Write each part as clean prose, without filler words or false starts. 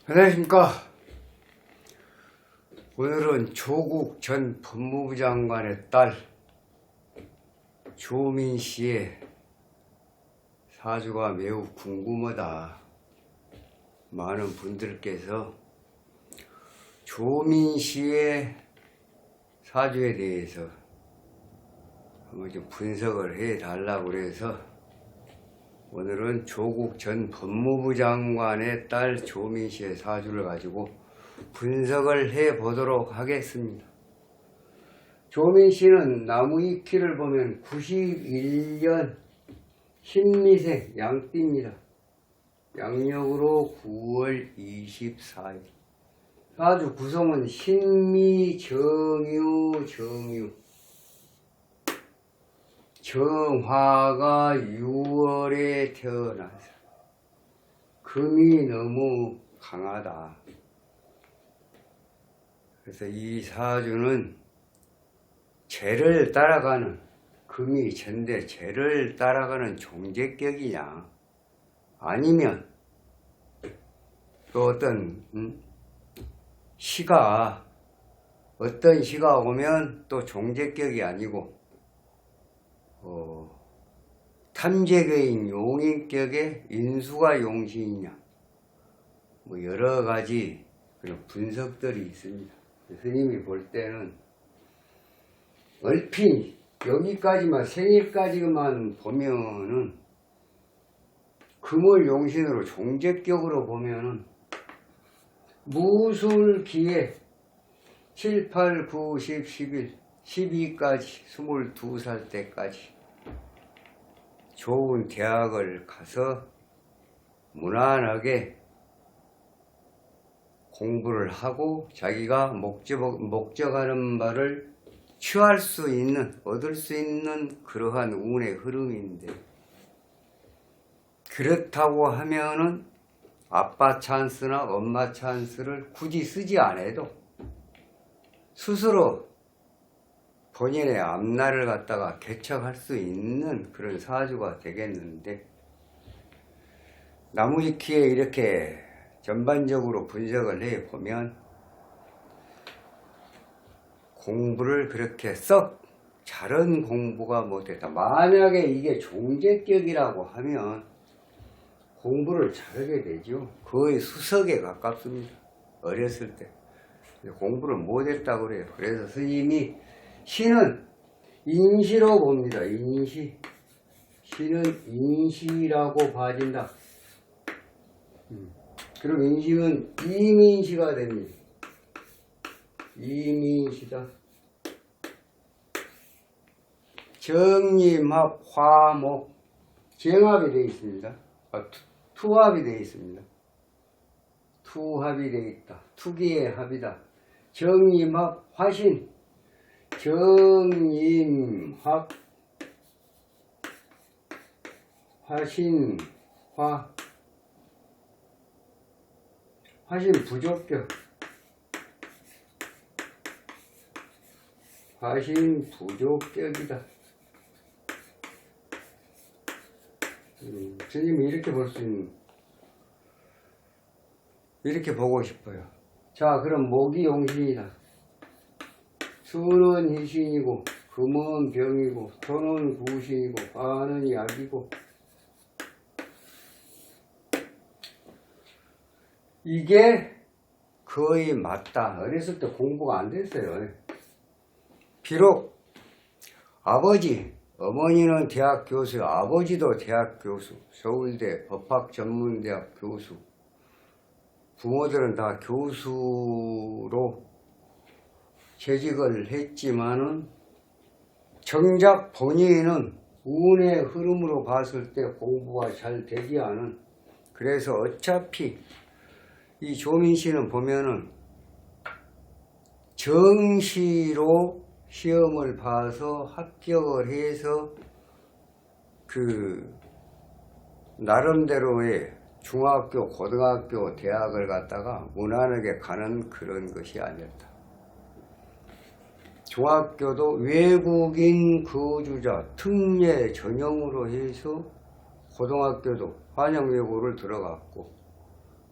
안녕하십니까. 오늘은 조국 전 법무부 장관의 딸 조민 씨의 사주가 매우 궁금하다. 많은 분들께서 조민 씨의 사주에 대해서 한번 좀 분석을 해 달라고 그래서 오늘은 조국 전 법무부 장관의 딸 조민 씨의 사주를 가지고 분석을 해 보도록 하겠습니다. 조민 씨는 나무위키를 보면 91년 신미생 양띠입니다. 양력으로 9월 24일. 사주 구성은 신미, 정유, 정유. 정화가 6월에 태어나서 금이 너무 강하다. 그래서 이 사주는 재를 따라가는, 금이 재인데 재를 따라가는 종재격이냐, 아니면 또 어떤 시가 오면 또 종재격이 아니고 탐재계인 용인격의 인수가 용신이냐, 뭐 여러 가지 그런 분석들이 있습니다. 스님이 볼 때는 얼핏 여기까지만, 생일까지만 보면은 금을 용신으로 종재격으로 보면은 무술기에 7, 8, 9, 10, 11, 12까지 22살 때까지 좋은 대학을 가서 무난하게 공부를 하고 자기가 목적하는 바를 취할 수 있는, 얻을 수 있는 그러한 운의 흐름인데, 그렇다고 하면은 아빠 찬스나 엄마 찬스를 굳이 쓰지 않아도 스스로 본인의 앞날을 갖다가 개척할 수 있는 그런 사주가 되겠는데, 나무위키에 이렇게 전반적으로 분석을 해보면 공부를 그렇게 썩 잘한 공부가 못했다. 만약에 이게 종재격이라고 하면 공부를 잘하게 되죠. 거의 수석에 가깝습니다. 어렸을 때 공부를 못했다고 그래요. 그래서 스님이 신은 인시로 봅니다. 인시. 신은 인시라고 봐진다. 그럼 인시는 이민시가 됩니다. 이민시다. 정림합, 화목, 정합이 되어 있습니다. 투합이 되어 있습니다. 투합이 되어 있다. 투기의 합이다. 정림합, 화신. 정임합, 화신, 화신 부족격, 화신 부족격이다. 스님이 이렇게 볼 수 있는, 이렇게 보고 싶어요. 자, 그럼 목이 용신이다. 수는 희신이고, 금은 병이고, 토는 구신이고, 화는 약이고, 이게 거의 맞다. 어렸을 때 공부가 안 됐어요. 비록 아버지, 어머니는 대학 교수, 아버지도 대학 교수, 서울대 법학전문대학 교수, 부모들은 다 교수로 재직을 했지만은 정작 본인은 운의 흐름으로 봤을 때 공부가 잘 되지 않은, 그래서 어차피 이 조민 씨는 보면은 정시로 시험을 봐서 합격을 해서 그 나름대로의 중학교, 고등학교, 대학을 갔다가 무난하게 가는 그런 것이 아니었다. 중학교도 외국인 거주자 특례 전형으로 해서 고등학교도 환영외고를 들어갔고,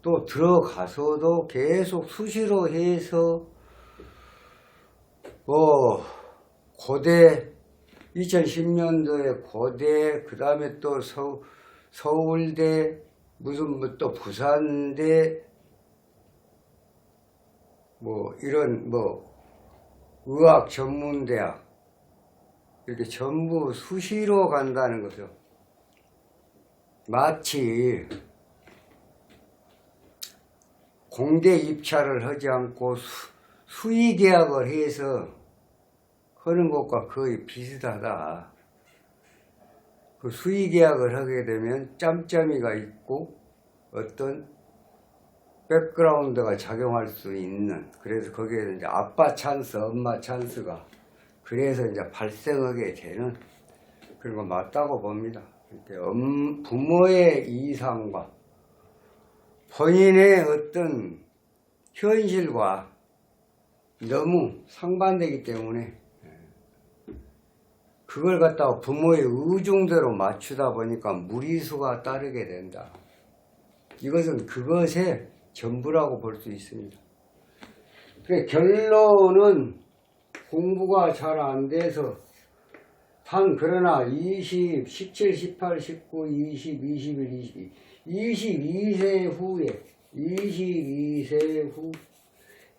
또 들어가서도 계속 수시로 해서 고대 2010년도에 고대 그 다음에 또 서울대 무슨 또 부산대 이런 의학 전문대학 이렇게 전부 수시로 간다는 거죠. 마치 공대 입찰을 하지 않고 수의계약을 해서 하는 것과 거의 비슷하다. 그 수의계약을 하게 되면 짬짬이가 있고 어떤 백그라운드가 작용할 수 있는, 그래서 거기에 이제 아빠 찬스, 엄마 찬스가 그래서 이제 발생하게 되는 그런 거 맞다고 봅니다. 부모의 이상과 본인의 어떤 현실과 너무 상반되기 때문에 그걸 갖다가 부모의 의중대로 맞추다 보니까 무리수가 따르게 된다. 이것은 그것의 전부라고 볼 수 있습니다. 결론은 공부가 잘 안 돼서 그러나 20, 17, 18, 19, 20, 21, 22세 후에 22세 후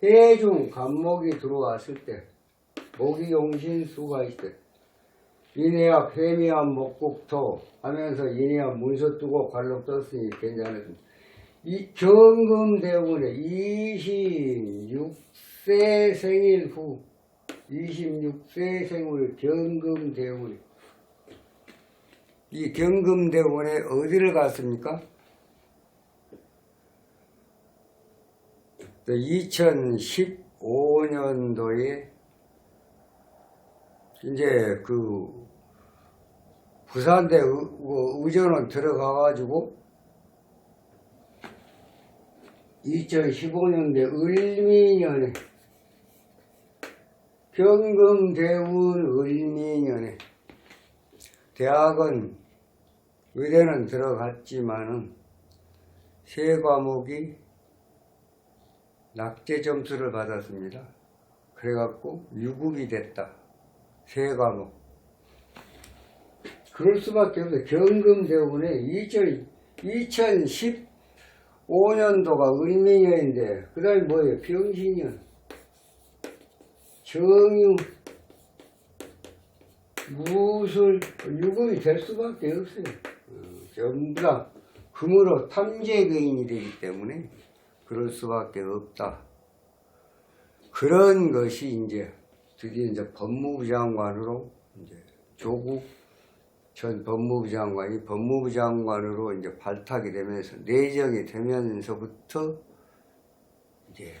해중 간목이 들어왔을 때 목이 용신수가 있을 때 인해합 해미합 목국토 하면서 인해합 문서 뜨고 관록 떴으니 괜찮았습니다. 이 경금대운에 26세 생일 후 26세 생일 경금대운에 이 경금대운에 어디를 갔습니까? 2015년도에 이제 그 부산대 의전원 들어가가지고 2015년대 을미년에 경금대운 을미년에 대학은 의대는 들어갔지만은 세 과목이 낙제 점수를 받았습니다. 그래갖고 유급이 됐다. 세 과목. 그럴 수밖에 없어요. 경금대운에 2015년도가 을미년인데 그 다음에 뭐예요? 병신년, 정유, 무술, 유급이 될 수밖에 없어요. 전부 다 금으로 탐재거인이 되기 때문에 그럴 수밖에 없다. 그런 것이 이제 드디어 이제 법무부 장관으로 이제 조국 전 법무부 장관이 법무부 장관으로 이제 발탁이 되면서 내정이 되면서부터 이제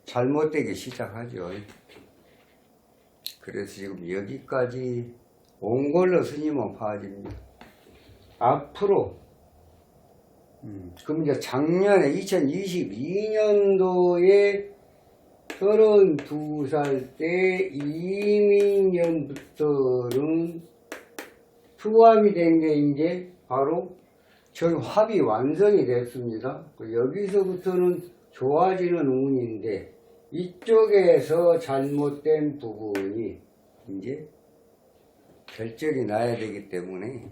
잘못되기 시작하죠. 그래서 지금 여기까지 온 걸로 스님은 파집니다. 앞으로 그럼 이제 작년에 2022년도에 32살 때 이민년부터는 투합이 된 게 이제 바로 저희 합이 완성이 됐습니다. 여기서부터는 좋아지는 운인데 이쪽에서 잘못된 부분이 이제 결정이 나야 되기 때문에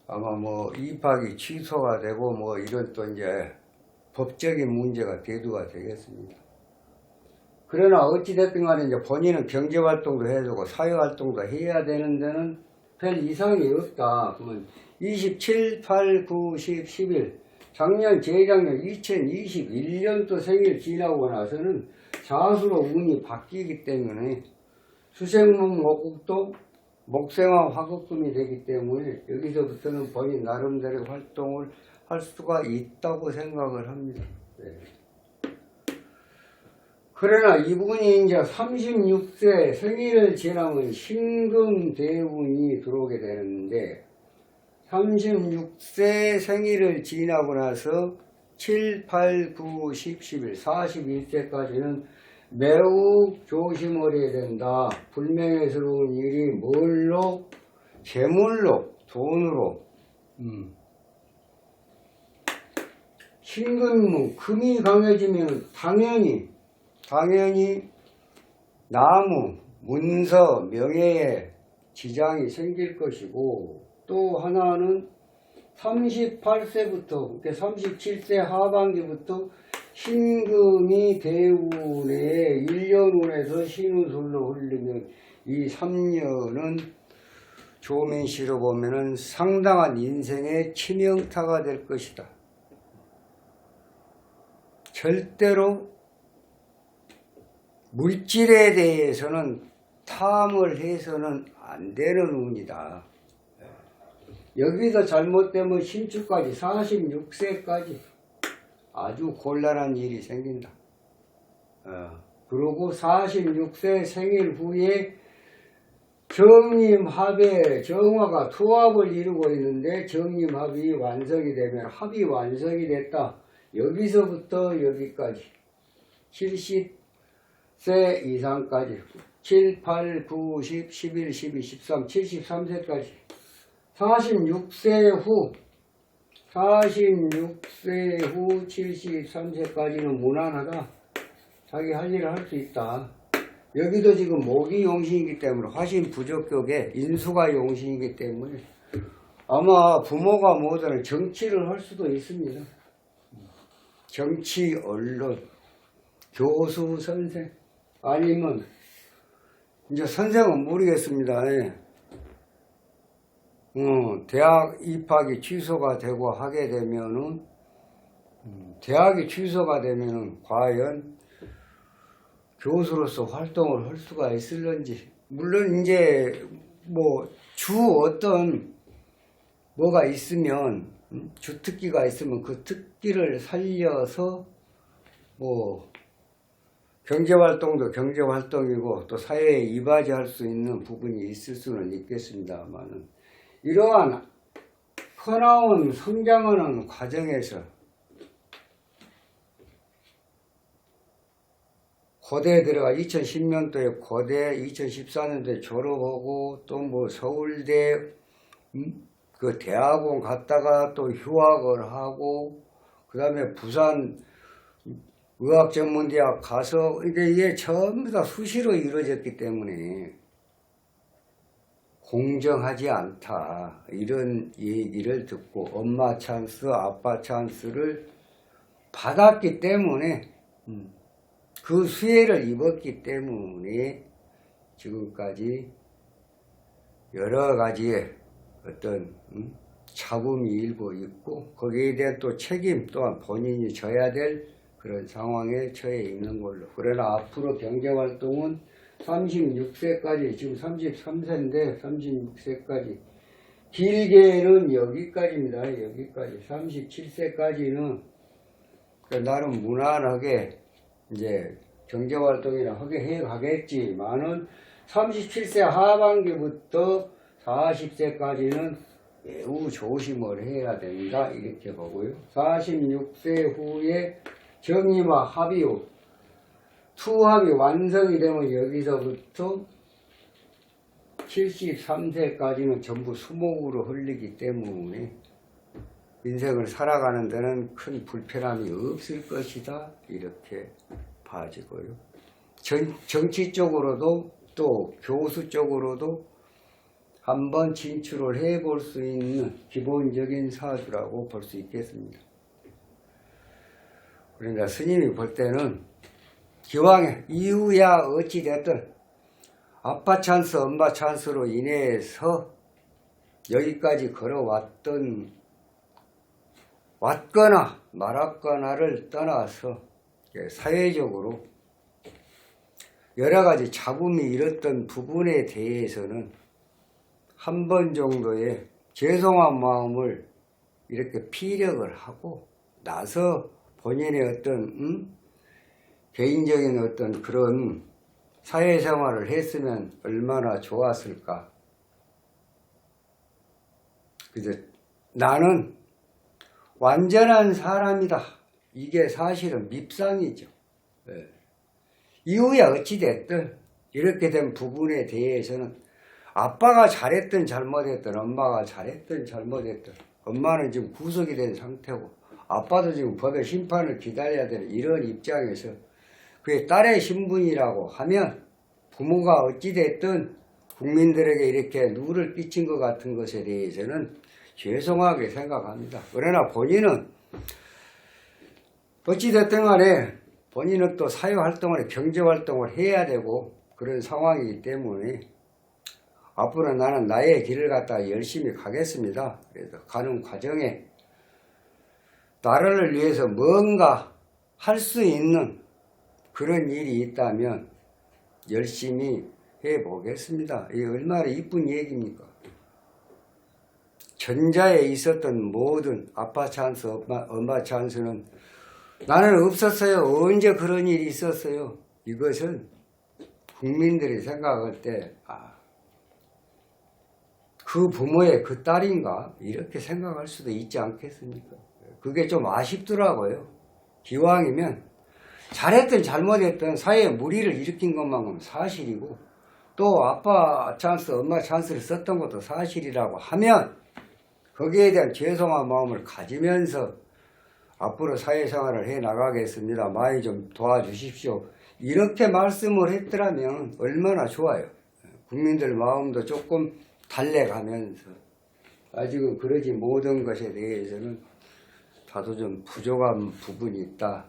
아마 입학이 취소가 되고 이런 또 이제 법적인 문제가 대두가 되겠습니다. 그러나 어찌됐든 간에 이제 본인은 경제활동도 해주고 사회활동도 해야 되는 데는 별 이상이 없다. 그러면 27, 8, 9, 10, 11 작년, 재작년 2021년도 생일 지나고 나서는 자수로 운이 바뀌기 때문에 수생목 목국도 목생화 화급금이 되기 때문에 여기서부터는 본인 나름대로 활동을 할 수가 있다고 생각을 합니다. 네. 그러나 이분이 이제 36세 생일을 지나면 신금대운이 들어오게 되는데 36세 생일을 지나고 나서 7, 8, 9, 10, 11, 41세까지는 매우 조심을 해야 된다. 불명예스러운 일이 뭘로? 재물로, 돈으로 신근무, 금이 강해지면 당연히 나무, 문서, 명예에 지장이 생길 것이고, 또 하나는 38세부터 37세 하반기부터 신금이 대운에 1년운에서 신우술로 흘리면 이 3년은 조민시로 보면은 상당한 인생의 치명타가 될 것이다. 절대로 물질에 대해서는 탐을 해서는 안 되는 운이다. 여기서 잘못되면 신축까지 46세까지 아주 곤란한 일이 생긴다. 그리고 46세 생일 후에 정림합의 정화가 투합을 이루고 있는데 정림합이 완성이 되면 합이 완성이 됐다. 여기서부터 여기까지 70세 이상까지 7, 8, 9, 10, 11, 12, 13, 73세까지 46세 후 73세까지는 무난하다. 자기 할 일을 할 수 있다. 여기도 지금 목이 용신이기 때문에 화신 부적격에 인수가 용신이기 때문에 아마 부모가 뭐든 정치를 할 수도 있습니다. 정치, 언론, 교수, 선생 아니면 이제 선생은 모르겠습니다. 대학 입학이 취소가 되고 하게 되면은 대학이 취소가 되면은 과연 교수로서 활동을 할 수가 있을런지. 물론 이제 뭐 주 어떤 뭐가 있으면 주특기가 있으면 그 특기를 살려서 뭐 경제활동도 경제활동이고 또 사회에 이바지할 수 있는 부분이 있을 수는 있겠습니다만은 이러한 커나운 성장하는 과정에서 고대에 들어가 2010년도에 고대, 2014년도에 졸업하고 또 뭐 서울대 그 대학원 갔다가 또 휴학을 하고 그 다음에 부산 의학전문대학 가서 이게 전부 다 수시로 이루어졌기 때문에 공정하지 않다 이런 얘기를 듣고 엄마 찬스 아빠 찬스를 받았기 때문에 그 수혜를 입었기 때문에 지금까지 여러 가지의 어떤 잡음이 일고 있고 거기에 대한 또 책임 또한 본인이 져야 될 그런 상황에 처해 있는 걸로. 그러나 앞으로 경제활동은 36세까지 지금 33세인데 36세까지 길게는 여기까지입니다. 여기까지 37세까지는 나름 무난하게 이제 경제활동이나 하게 해 가겠지만은 37세 하반기부터 40세까지는 매우 조심을 해야 된다 이렇게 보고요. 46세 후에 정의와 합의 후 투합이 완성이 되면 여기서부터 73세까지는 전부 수목으로 흘리기 때문에 인생을 살아가는 데는 큰 불편함이 없을 것이다 이렇게 봐지고요. 정치적으로도 또 교수 쪽으로도 한번 진출을 해볼 수 있는 기본적인 사주라고 볼 수 있겠습니다. 그러니까 스님이 볼 때는 기왕에 이후야 어찌됐든 아빠 찬스 엄마 찬스로 인해서 여기까지 걸어왔던 왔거나 말았거나를 떠나서 사회적으로 여러 가지 잡음이 일었던 부분에 대해서는 한 번 정도의 죄송한 마음을 이렇게 피력을 하고 나서 본인의 어떤 개인적인 어떤 그런 사회생활을 했으면 얼마나 좋았을까. 그래서 나는 완전한 사람이다. 이게 사실은 밉상이죠. 이후에 어찌됐든 이렇게 된 부분에 대해서는 아빠가 잘했든 잘못했든 엄마가 잘했든 잘못했든 엄마는 지금 구속이 된 상태고 아빠도 지금 법의 심판을 기다려야 되는 이런 입장에서 그게 딸의 신분이라고 하면 부모가 어찌됐든 국민들에게 이렇게 누를 끼친 것 같은 것에 대해서는 죄송하게 생각합니다. 그러나 본인은 어찌됐든 간에 본인은 또 사회활동을 경제활동을 해야 되고 그런 상황이기 때문에 앞으로 나는 나의 길을 갖다 열심히 가겠습니다. 그래서 가는 과정에 나라를 위해서 뭔가 할 수 있는 그런 일이 있다면 열심히 해보겠습니다. 이게 얼마나 이쁜 얘기입니까? 전자에 있었던 모든 아빠 찬스, 엄마 찬스는 나는 없었어요. 언제 그런 일이 있었어요? 이것은 국민들이 생각할 때 그 부모의 그 딸인가? 이렇게 생각할 수도 있지 않겠습니까? 그게 좀 아쉽더라고요. 기왕이면 잘했든 잘못했든 사회에 무리를 일으킨 것만큼 사실이고 또 아빠 찬스, 엄마 찬스를 썼던 것도 사실이라고 하면 거기에 대한 죄송한 마음을 가지면서 앞으로 사회생활을 해나가겠습니다. 많이 좀 도와주십시오. 이렇게 말씀을 했더라면 얼마나 좋아요. 국민들 마음도 조금 달래가면서 아직은 그러지 못한 것에 대해서는 다소 좀 부족한 부분이 있다.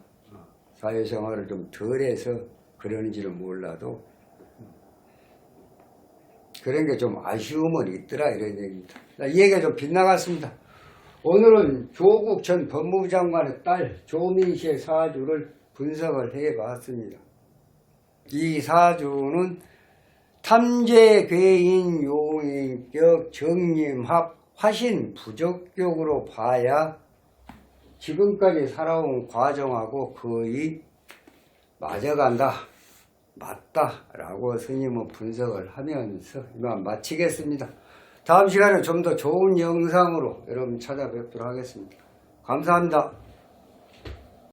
사회생활을 좀 덜해서 그러는지는 몰라도 그런 게 좀 아쉬움은 있더라 이런 얘기입니다. 이 얘기가 좀 빗나갔습니다. 오늘은 조국 전 법무부 장관의 딸 조민씨의 사주를 분석을 해봤습니다. 이 사주는 탐재괴인 용인격 정림합 화신 부적격으로 봐야 지금까지 살아온 과정하고 거의 맞아간다, 맞다라고 스님은 분석을 하면서 이만 마치겠습니다. 다음 시간에 좀 더 좋은 영상으로 여러분 찾아뵙도록 하겠습니다. 감사합니다.